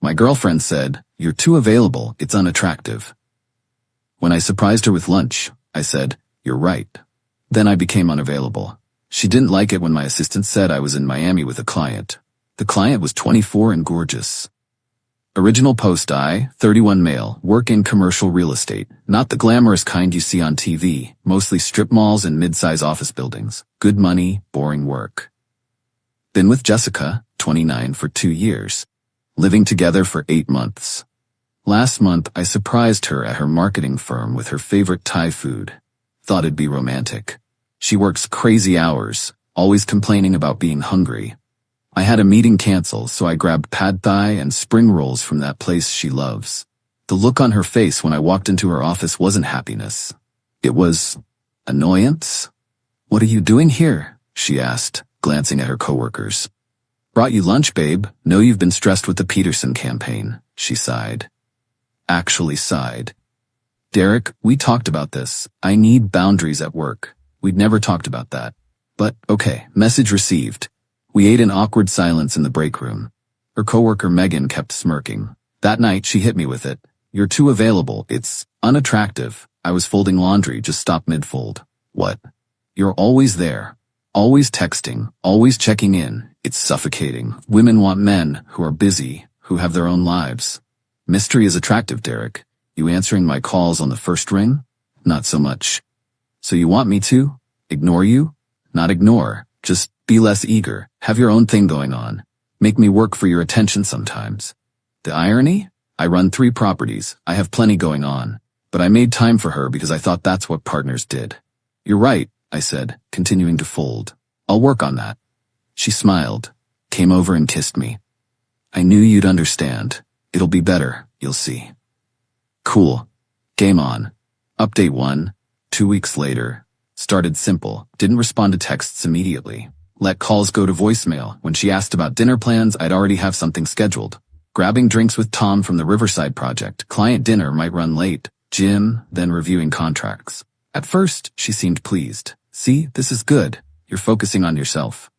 My girlfriend said, "You're too available, it's unattractive." When I surprised her with lunch, I said, "You're right." Then I became unavailable. She didn't like it when my assistant said I was in Miami with a client. The client was 24 and gorgeous. Original post: I, 31 male, work in commercial real estate, not the glamorous kind you see on TV, mostly strip malls and mid-size office buildings. Good money, boring work. Been with Jessica, 29, for 2 years. Living together for 8 months. Last month, I surprised her at her marketing firm with her favorite Thai food. Thought it'd be romantic. She works crazy hours, always complaining about being hungry. I had a meeting cancel, so I grabbed pad thai and spring rolls from that place she loves. The look on her face when I walked into her office wasn't happiness. It was annoyance. "What are you doing here?" she asked, glancing at her coworkers. "Brought you lunch, babe. Know you've been stressed with the Peterson campaign," she sighed. Actually sighed. "Derek, we talked about this. I need boundaries at work. We'd never talked about that. But, okay, message received." We ate in awkward silence in the break room. Her coworker Megan kept smirking. That night she hit me with it. "You're too available, it's unattractive." I was folding laundry, just stopped mid-fold. "What?" "You're always there. Always texting, always checking in. It's suffocating. Women want men who are busy, who have their own lives." "Mystery is attractive, Derek. You answering my calls on the first ring? Not so much." "So you want me to ignore you?" "Not ignore, just be less eager, have your own thing going on. Make me work for your attention sometimes." The irony? I run 3 properties, I have plenty going on. But I made time for her because I thought that's what partners did. "You're right," I said, continuing to fold. "I'll work on that." She smiled, came over and kissed me. "I knew you'd understand. It'll be better, you'll see." Cool. Game on. Update 1. 2 weeks later. Started simple, didn't respond to texts immediately. Let calls go to voicemail. When she asked about dinner plans, I'd already have something scheduled. Grabbing drinks with Tom from the Riverside project. Client dinner might run late. Gym, then reviewing contracts. At first, she seemed pleased. "See, this is good. You're focusing on yourself."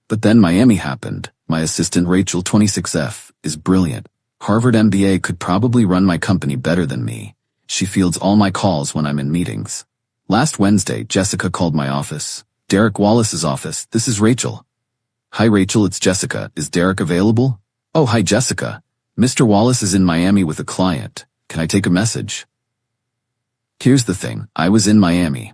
But then Miami happened. My assistant Rachel, 26F, is brilliant. Harvard MBA, could probably run my company better than me. She fields all my calls when I'm in meetings. Last Wednesday, Jessica called my office. Derek Wallace's office. "This is Rachel." "Hi Rachel, it's Jessica. Is Derek available?" "Oh, hi Jessica. Mr. Wallace is in Miami with a client. Can I take a message?" Here's the thing. I was in Miami,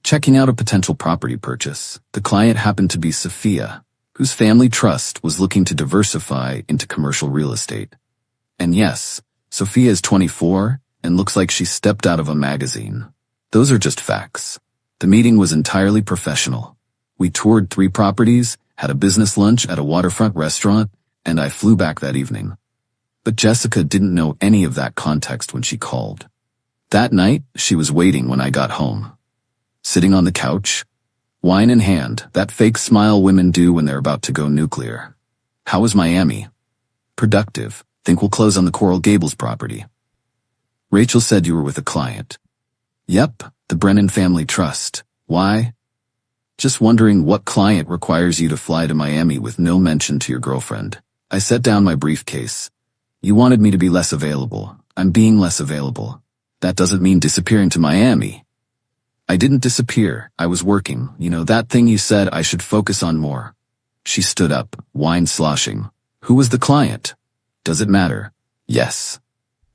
checking out a potential property purchase. The client happened to be Sophia, whose family trust was looking to diversify into commercial real estate. And yes, Sophia is 24 and looks like she stepped out of a magazine. Those are just facts. The meeting was entirely professional. We toured 3 properties, had a business lunch at a waterfront restaurant, and I flew back that evening. But Jessica didn't know any of that context when she called. That night, she was waiting when I got home. Sitting on the couch, wine in hand, that fake smile women do when they're about to go nuclear. "How was Miami?" "Productive. Think we'll close on the Coral Gables property." "Rachel said you were with a client." "Yep, the Brennan Family Trust. Why?" "Just wondering what client requires you to fly to Miami with no mention to your girlfriend." I set down my briefcase. "You wanted me to be less available. I'm being less available. That doesn't mean disappearing to Miami." "I didn't disappear. I was working. You know, that thing you said I should focus on more." She stood up, wine sloshing. "Who was the client?" "Does it matter?" "Yes.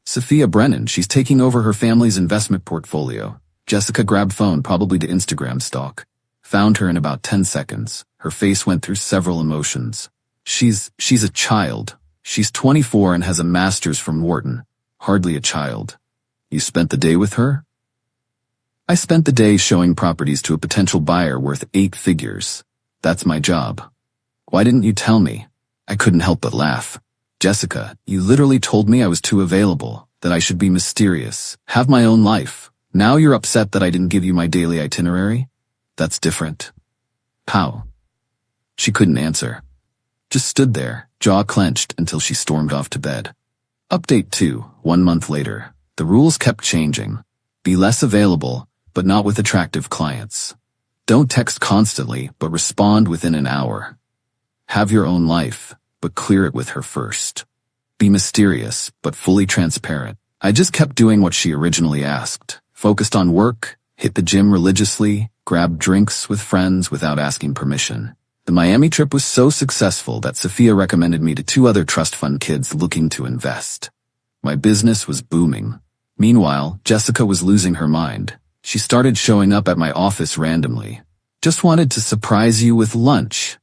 Sophia Brennan. She's taking over her family's investment portfolio." Jessica grabbed phone, probably to Instagram stalk. Found her in about 10 seconds. Her face went through several emotions. She's a child. She's 24 and has a master's from Wharton. Hardly a child." "You spent the day with her?" "I spent the day showing properties to a potential buyer worth 8 figures. That's my job." "Why didn't you tell me?" I couldn't help but laugh. "Jessica, you literally told me I was too available, that I should be mysterious, have my own life. Now you're upset that I didn't give you my daily itinerary? That's different." "How?" She couldn't answer. Just stood there, jaw clenched, until she stormed off to bed. Update 2, 1 month later. The rules kept changing. Be less available, but not with attractive clients. Don't text constantly, but respond within an hour. Have your own life, but clear it with her first. Be mysterious, but fully transparent. I just kept doing what she originally asked. Focused on work, hit the gym religiously, grabbed drinks with friends without asking permission. The Miami trip was so successful that Sophia recommended me to 2 other trust fund kids looking to invest. My business was booming. Meanwhile, Jessica was losing her mind. She started showing up at my office randomly. Just wanted to surprise you with lunch.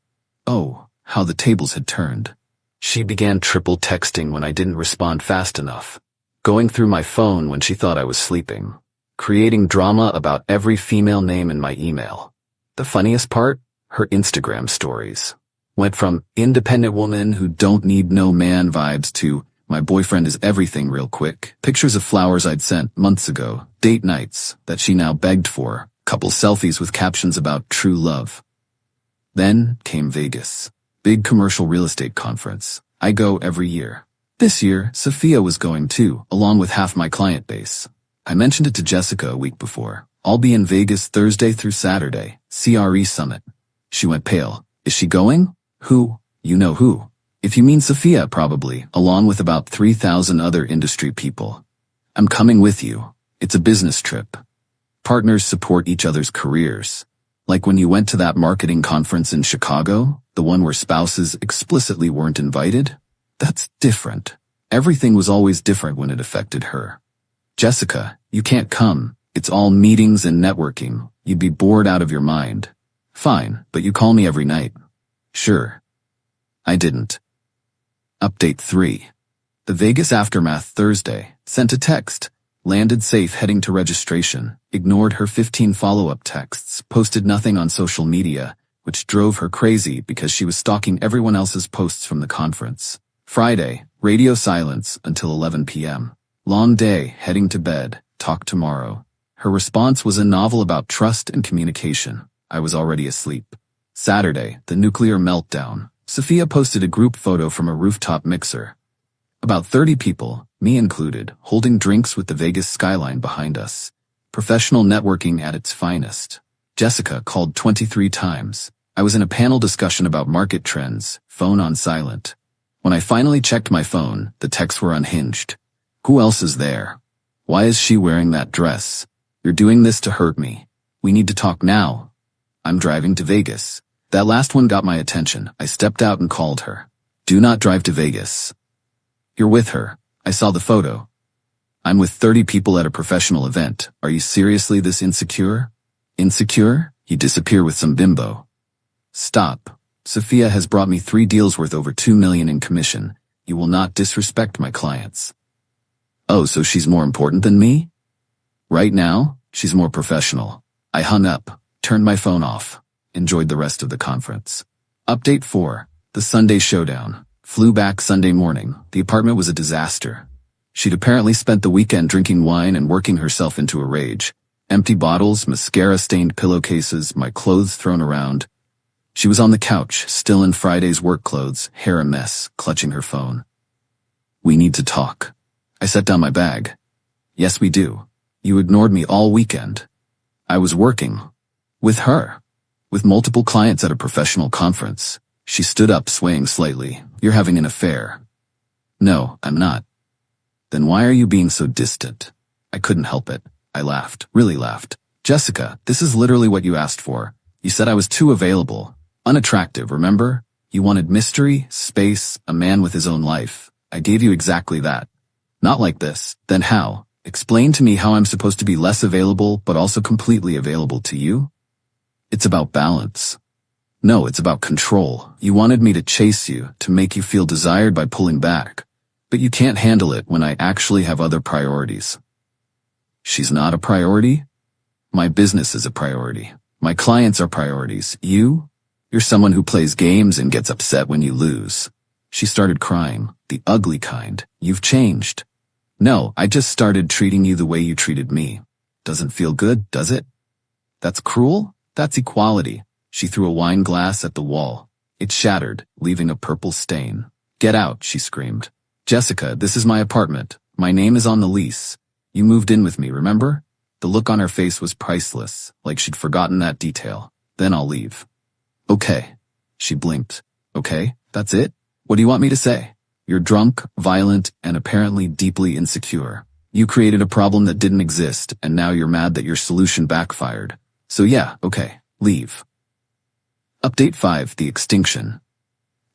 Oh, how the tables had turned. She began triple texting when I didn't respond fast enough, going through my phone when she thought I was sleeping, creating drama about every female name in my email. The funniest part? Her Instagram stories went from independent woman who don't need no man vibes to my boyfriend is everything real quick. Pictures of flowers I'd sent months ago, date nights that she now begged for, couple selfies with captions about true love. Then came Vegas. Big commercial real estate conference. I go every year. This year, Sophia was going too, along with half my client base. I mentioned it to Jessica a week before. I'll be in Vegas Thursday through Saturday, CRE Summit. She went pale. Is she going? Who? You know who. If you mean Sophia, probably, along with about 3,000 other industry people. I'm coming with you. It's a business trip. Partners support each other's careers. Like when you went to that marketing conference in Chicago, the one where spouses explicitly weren't invited? That's different. Everything was always different when it affected her. Jessica, you can't come. It's all meetings and networking. You'd be bored out of your mind. Fine, but you call me every night. Sure. I didn't. Update 3. The Vegas aftermath Thursday. Sent a text. Landed safe heading to registration. Ignored her 15 follow-up texts. Posted nothing on social media, which drove her crazy because she was stalking everyone else's posts from the conference. Friday. Radio silence until 11 p.m. Long day, heading to bed. Talk tomorrow. Her response was a novel about trust and communication. I was already asleep. Saturday. The nuclear meltdown. Sophia posted a group photo from a rooftop mixer. About 30 people, me included, holding drinks with the Vegas skyline behind us. Professional networking at its finest. Jessica called 23 times. I was in a panel discussion about market trends, phone on silent. When I finally checked my phone, the texts were unhinged. Who else is there? Why is she wearing that dress? You're doing this to hurt me. We need to talk now. I'm driving to Vegas. That last one got my attention. I stepped out and called her. Do not drive to Vegas. You're with her. I saw the photo. I'm with 30 people at a professional event. Are you seriously this insecure? Insecure? You disappear with some bimbo. Stop. Sophia has brought me 3 deals worth over $2 million in commission. You will not disrespect my clients. Oh, so she's more important than me? Right now, she's more professional. I hung up, turned my phone off. Enjoyed the rest of the conference. Update 4. The Sunday showdown. Flew back Sunday morning. The apartment was a disaster. She'd apparently spent the weekend drinking wine and working herself into a rage. Empty bottles, mascara-stained pillowcases, my clothes thrown around. She was on the couch, still in Friday's work clothes, hair a mess, clutching her phone. We need to talk. I set down my bag. Yes, we do. You ignored me all weekend. I was working. With her. With multiple clients at a professional conference. She stood up, swaying slightly. You're having an affair. No, I'm not. Then why are you being so distant? I couldn't help it. I laughed, really laughed. Jessica, this is literally what you asked for. You said I was too available. Unattractive, remember? You wanted mystery, space, a man with his own life. I gave you exactly that. Not like this. Then how? Explain to me how I'm supposed to be less available but also completely available to you? It's about balance. No, it's about control. You wanted me to chase you, to make you feel desired by pulling back. But you can't handle it when I actually have other priorities. She's not a priority? My business is a priority. My clients are priorities. You're someone who plays games and gets upset when you lose. She started crying, the ugly kind. You've changed. No, I just started treating you the way you treated me. Doesn't feel good, does it? That's cruel? That's equality. She threw a wine glass at the wall. It shattered, leaving a purple stain. Get out, she screamed. Jessica, this is my apartment. My name is on the lease. You moved in with me, remember? The look on her face was priceless, like she'd forgotten that detail. Then I'll leave. Okay. She blinked. Okay, that's it? What do you want me to say? You're drunk, violent, and apparently deeply insecure. You created a problem that didn't exist, and now you're mad that your solution backfired. So yeah, okay, leave. Update 5, the extinction.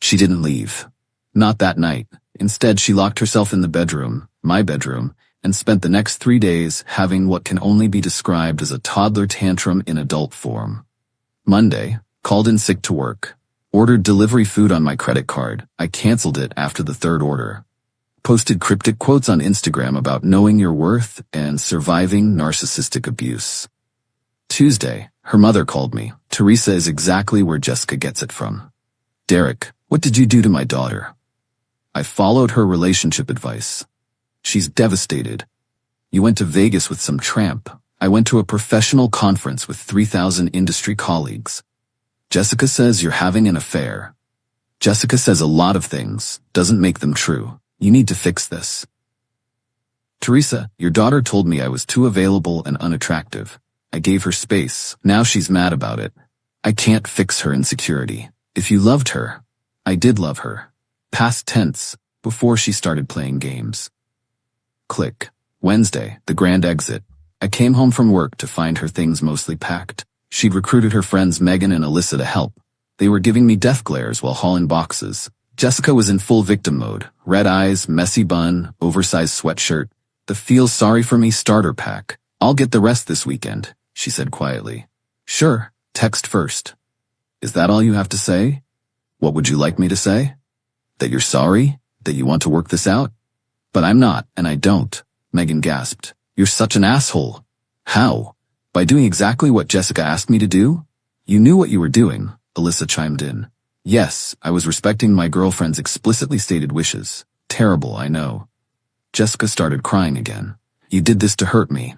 She didn't leave. Not that night. Instead, she locked herself in the bedroom, my bedroom, and spent the next 3 days having what can only be described as a toddler tantrum in adult form. Monday, called in sick to work. Ordered delivery food on my credit card. I canceled it after the 3rd order. Posted cryptic quotes on Instagram about knowing your worth and surviving narcissistic abuse. Tuesday, her mother called me. Teresa is exactly where Jessica gets it from. Derek, what did you do to my daughter? I followed her relationship advice. She's devastated. You went to Vegas with some tramp. I went to a professional conference with 3,000 industry colleagues. Jessica says you're having an affair. Jessica says a lot of things, doesn't make them true. You need to fix this. Teresa, your daughter told me I was too available and unattractive. I gave her space. Now she's mad about it. I can't fix her insecurity. If you loved her, I did love her. Past tense, before she started playing games. Click. Wednesday, the grand exit. I came home from work to find her things mostly packed. She'd recruited her friends Megan and Alyssa to help. They were giving me death glares while hauling boxes. Jessica was in full victim mode. Red eyes, messy bun, oversized sweatshirt. The feel sorry for me starter pack. I'll get the rest this weekend, she said quietly. Sure, text first. Is that all you have to say? What would you like me to say? That you're sorry? That you want to work this out? But I'm not, and I don't, Megan gasped. You're such an asshole. How? By doing exactly what Jessica asked me to do? You knew what you were doing, Alyssa chimed in. Yes, I was respecting my girlfriend's explicitly stated wishes. Terrible, I know. Jessica started crying again. You did this to hurt me.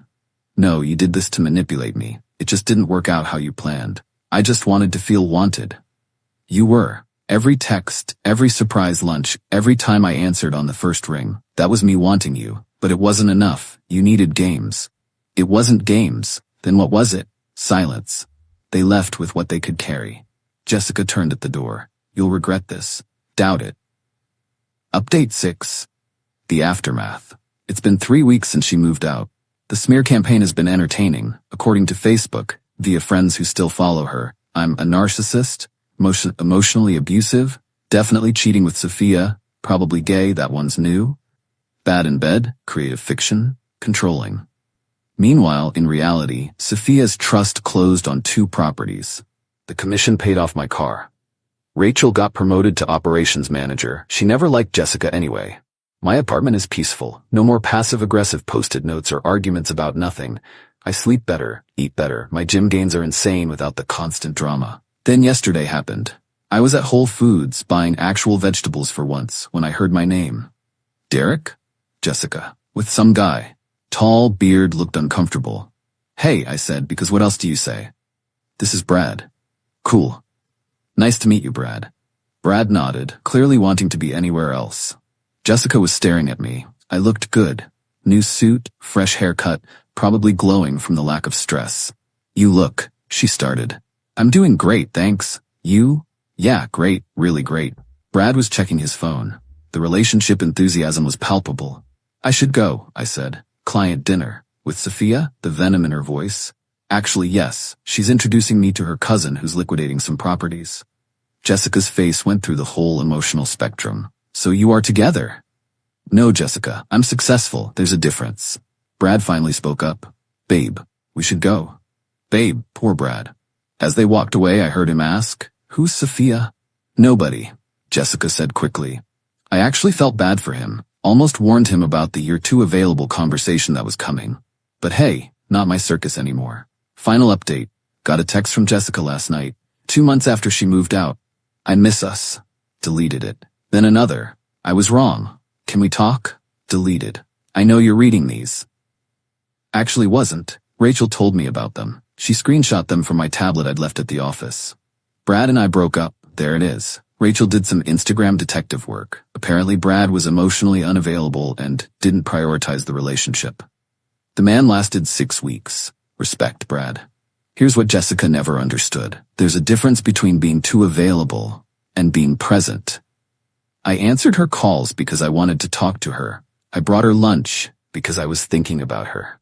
No, you did this to manipulate me. It just didn't work out how you planned. I just wanted to feel wanted. You were. Every text, every surprise lunch, every time I answered on the first ring, that was me wanting you. But it wasn't enough. You needed games. It wasn't games. Then what was it? Silence. They left with what they could carry. Jessica turned at the door. You'll regret this. Doubt it. Update 6. The aftermath. It's been 3 weeks since she moved out. The smear campaign has been entertaining. According to Facebook, via friends who still follow her, I'm a narcissist, emotionally abusive, definitely cheating with Sophia, probably gay, that one's new, bad in bed, creative fiction, controlling. Meanwhile, in reality, Sophia's trust closed on 2 properties. The commission paid off my car. Rachel got promoted to operations manager. She never liked Jessica anyway. My apartment is peaceful. No more passive-aggressive post-it notes or arguments about nothing. I sleep better, eat better. My gym gains are insane without the constant drama. Then yesterday happened. I was at Whole Foods buying actual vegetables for once when I heard my name. Derek? Jessica. With some guy. Tall, beard, looked uncomfortable. Hey, I said, because what else do you say? This is Brad. Cool. Nice to meet you, Brad. Brad nodded, clearly wanting to be anywhere else. Jessica was staring at me. I looked good. New suit, fresh haircut, probably glowing from the lack of stress. You look, she started. I'm doing great, thanks. You? Yeah, great, really great. Brad was checking his phone. The relationship enthusiasm was palpable. I should go, I said. Client dinner. With Sophia, the venom in her voice. Actually, yes, she's introducing me to her cousin who's liquidating some properties. Jessica's face went through the whole emotional spectrum. So you are together? No, Jessica, I'm successful. There's a difference. Brad finally spoke up. Babe, we should go. Babe, poor Brad. As they walked away, I heard him ask, who's Sophia? Nobody, Jessica said quickly. I actually felt bad for him. Almost warned him about the "you're too available" conversation that was coming. But hey, not my circus anymore. Final update. Got a text from Jessica last night, 2 months after she moved out. I miss us. Deleted it. Then another. I was wrong. Can we talk? Deleted. I know you're reading these. Actually wasn't. Rachel told me about them. She screenshot them from my tablet I'd left at the office. Brad and I broke up. There it is. Rachel did some Instagram detective work. Apparently Brad was emotionally unavailable and didn't prioritize the relationship. The man lasted 6 weeks. Respect, Brad. Here's what Jessica never understood. There's a difference between being too available and being present. I answered her calls because I wanted to talk to her. I brought her lunch because I was thinking about her.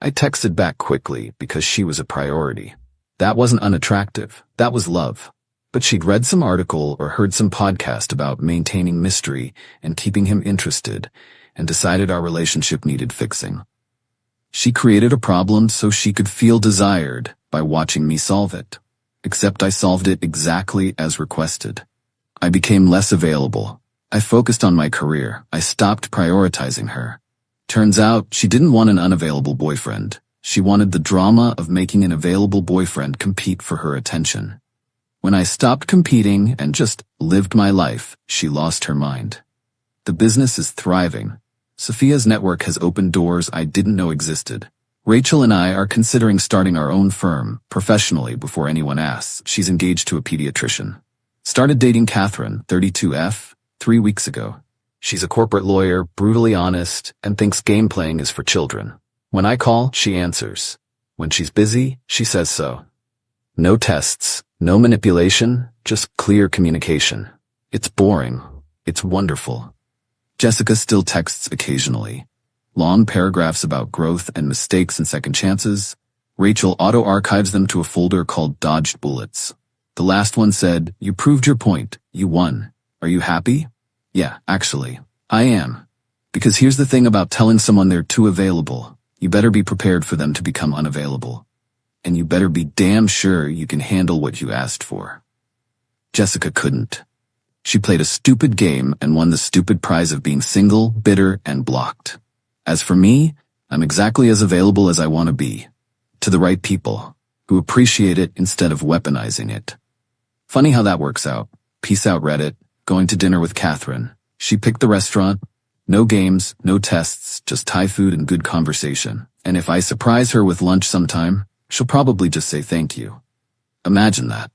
I texted back quickly because she was a priority. That wasn't unattractive. That was love. But she'd read some article or heard some podcast about maintaining mystery and keeping him interested and decided our relationship needed fixing. She created a problem so she could feel desired by watching me solve it. Except I solved it exactly as requested. I became less available. I focused on my career. I stopped prioritizing her. Turns out she didn't want an unavailable boyfriend. She wanted the drama of making an available boyfriend compete for her attention. When I stopped competing and just lived my life, she lost her mind. The business is thriving. Sophia's network has opened doors I didn't know existed. Rachel and I are considering starting our own firm, professionally, before anyone asks. She's engaged to a pediatrician. Started dating Catherine, 32F, 3 weeks ago. She's a corporate lawyer, brutally honest, and thinks game playing is for children. When I call, she answers. When she's busy, she says so. No tests, no manipulation, just clear communication. It's boring. It's wonderful. Jessica still texts occasionally. Long paragraphs about growth and mistakes and second chances. Rachel auto-archives them to a folder called Dodged Bullets. The last one said, "You proved your point. You won. Are you happy?" Yeah, actually, I am. Because here's the thing about telling someone they're too available. You better be prepared for them to become unavailable. And you better be damn sure you can handle what you asked for. Jessica couldn't. She played a stupid game and won the stupid prize of being single, bitter, and blocked. As for me, I'm exactly as available as I want to be. To the right people, who appreciate it instead of weaponizing it. Funny how that works out. Peace out, Reddit. Going to dinner with Catherine. She picked the restaurant. No games, no tests, just Thai food and good conversation. And if I surprise her with lunch sometime, she'll probably just say thank you. Imagine that.